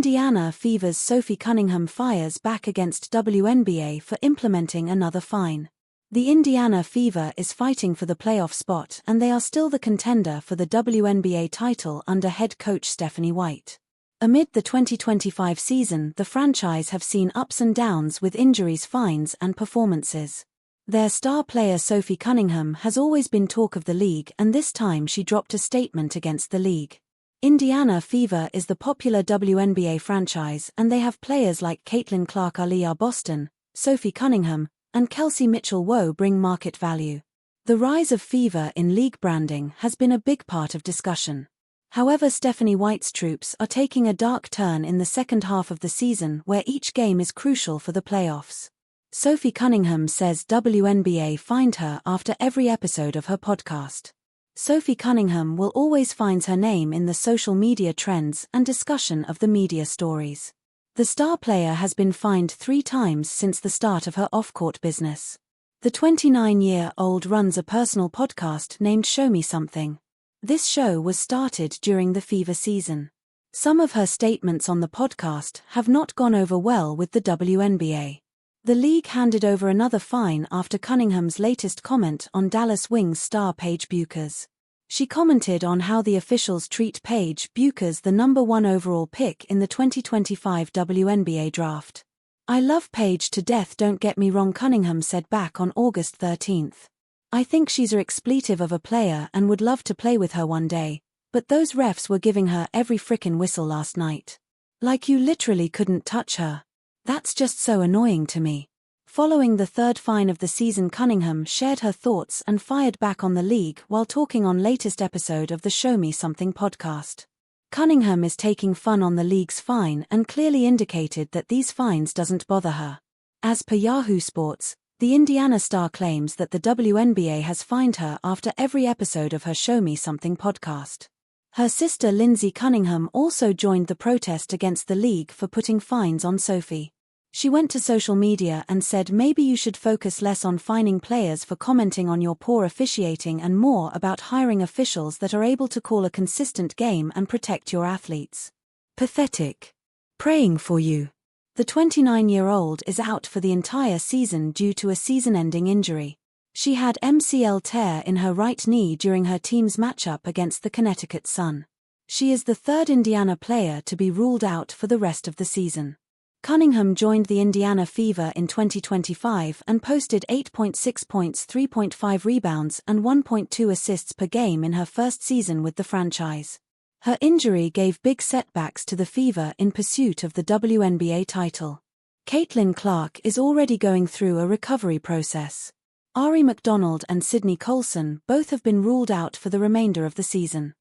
Indiana Fever's Sophie Cunningham fires back against WNBA for implementing another fine. The Indiana Fever is fighting for the playoff spot and they are still the contender for the WNBA title under head coach Stephanie White. Amid the 2025 season, the franchise have seen ups and downs with injuries, fines and performances. Their star player Sophie Cunningham has always been talk of the league, and this time she dropped a statement against the league. Indiana Fever is the popular WNBA franchise and they have players like Caitlin Clark-Aliyah Boston, Sophie Cunningham, and Kelsey Mitchell-Woe bring market value. The rise of Fever in league branding has been a big part of discussion. However, Stephanie White's troops are taking a dark turn in the second half of the season where each game is crucial for the playoffs. Sophie Cunningham says WNBA fined her after every episode of her podcast. Sophie Cunningham will always find her name in the social media trends and discussion of the media stories. The star player has been fined 3 times since the start of her off-court business. The 29-year-old runs a personal podcast named Show Me Something. This show was started during the Fever season. Some of her statements on the podcast have not gone over well with the WNBA. The league handed over another fine after Cunningham's latest comment on Dallas Wings star Paige Bueckers. She commented on how the officials treat Paige Bueckers, the number 1 overall pick in the 2025 WNBA draft. "I love Paige to death, don't get me wrong," Cunningham said back on August 13. "I think she's a expletive of a player and would love to play with her one day, but those refs were giving her every frickin' whistle last night. Like, you literally couldn't touch her. That's just so annoying to me." Following the 3rd fine of the season, Cunningham shared her thoughts and fired back on the league while talking on latest episode of the Show Me Something podcast. Cunningham is taking fun on the league's fine and clearly indicated that these fines doesn't bother her. As per Yahoo Sports, the Indiana star claims that the WNBA has fined her after every episode of her Show Me Something podcast. Her sister Lindsay Cunningham also joined the protest against the league for putting fines on Sophie. She went to social media and said, "Maybe you should focus less on fining players for commenting on your poor officiating and more about hiring officials that are able to call a consistent game and protect your athletes. Pathetic. Praying for you." The 29-year-old is out for the entire season due to a season-ending injury. She had MCL tear in her right knee during her team's matchup against the Connecticut Sun. She is the 3rd Indiana player to be ruled out for the rest of the season. Cunningham joined the Indiana Fever in 2025 and posted 8.6 points, 3.5 rebounds and 1.2 assists per game in her first season with the franchise. Her injury gave big setbacks to the Fever in pursuit of the WNBA title. Caitlin Clark is already going through a recovery process. Ari McDonald and Sydney Colson both have been ruled out for the remainder of the season.